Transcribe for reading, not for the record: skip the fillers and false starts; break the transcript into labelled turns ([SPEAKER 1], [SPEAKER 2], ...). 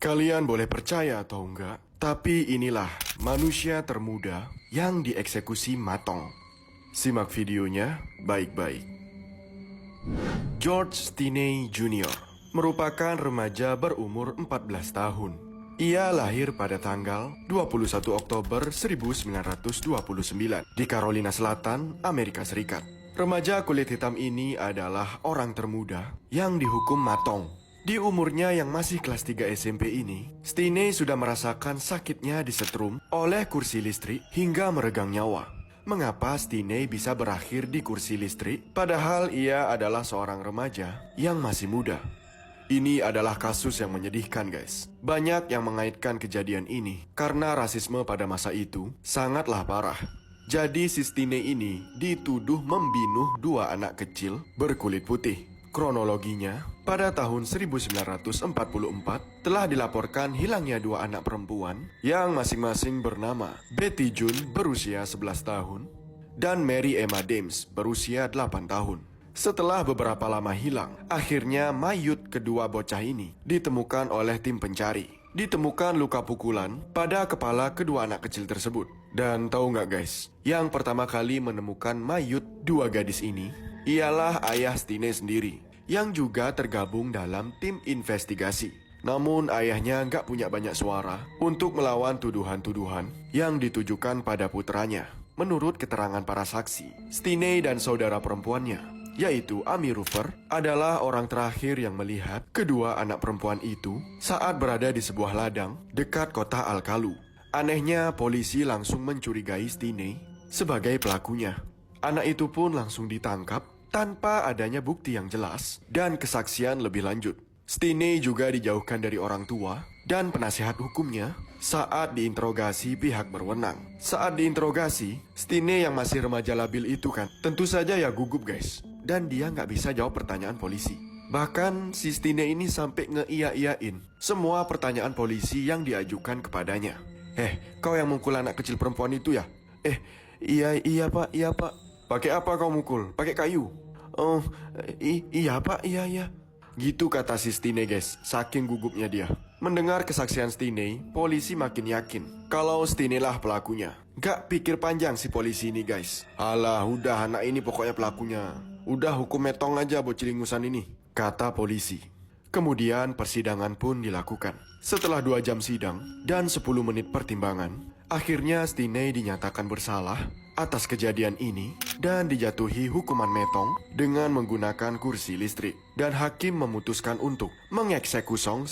[SPEAKER 1] Kalian boleh percaya atau enggak, tapi inilah manusia termuda yang dieksekusi matong. Simak videonya baik-baik. George Stinney Jr. merupakan remaja berumur 14 tahun. Ia lahir pada tanggal 21 Oktober 1929 di Carolina Selatan, Amerika Serikat. Remaja kulit hitam ini adalah orang termuda yang dihukum matong. Di umurnya yang masih kelas 3 SMP ini, Stinney sudah merasakan sakitnya disetrum oleh kursi listrik hingga meregang nyawa. Mengapa Stinney bisa berakhir di kursi listrik padahal ia adalah seorang remaja yang masih muda? Ini adalah kasus yang menyedihkan, guys. Banyak yang mengaitkan kejadian ini karena rasisme pada masa itu sangatlah parah. Jadi si Stinney ini dituduh membunuh dua anak kecil berkulit putih. Kronologinya, pada tahun 1944 telah dilaporkan hilangnya dua anak perempuan yang masing-masing bernama Betty June berusia 11 tahun dan Mary Emma Dames berusia 8 tahun. Setelah beberapa lama hilang, akhirnya mayat kedua bocah ini ditemukan oleh tim pencari. Ditemukan luka pukulan pada kepala kedua anak kecil tersebut. Dan tahu nggak guys, yang pertama kali menemukan mayat dua gadis ini ialah ayah Stinney sendiri, yang juga tergabung dalam tim investigasi. Namun ayahnya nggak punya banyak suara untuk melawan tuduhan-tuduhan yang ditujukan pada putranya. Menurut keterangan para saksi, Stinney dan saudara perempuannya, yaitu Amy Rufer, adalah orang terakhir yang melihat kedua anak perempuan itu saat berada di sebuah ladang dekat kota Al-Kalu. Anehnya, polisi langsung mencurigai Stinney sebagai pelakunya. Anak itu pun langsung ditangkap tanpa adanya bukti yang jelas dan kesaksian lebih lanjut. Stinney juga dijauhkan dari orang tua dan penasihat hukumnya saat diinterogasi pihak berwenang. Saat diinterogasi, Stinney yang masih remaja labil itu kan tentu saja ya gugup guys. Dan dia nggak bisa jawab pertanyaan polisi. Bahkan si Stinney ini sampai ngeia-iain semua pertanyaan polisi yang diajukan kepadanya. Kau yang mukul anak kecil perempuan itu ya? Iya pak. Pakai apa kau mukul? Pakai kayu? Oh, iya pak, iya. Gitu kata si Stinney guys, saking gugupnya dia. Mendengar kesaksian Stinney, polisi makin yakin kalau Stinney lah pelakunya. Gak pikir panjang si polisi ini guys. Alah, udah anak ini pokoknya pelakunya. Udah hukum metong aja bocil ingusan ini, kata polisi. Kemudian persidangan pun dilakukan. Setelah 2 jam sidang dan 10 menit pertimbangan, akhirnya Stinney dinyatakan bersalah atas kejadian ini dan dijatuhi hukuman metong dengan menggunakan kursi listrik. Dan hakim memutuskan untuk mengeksekusi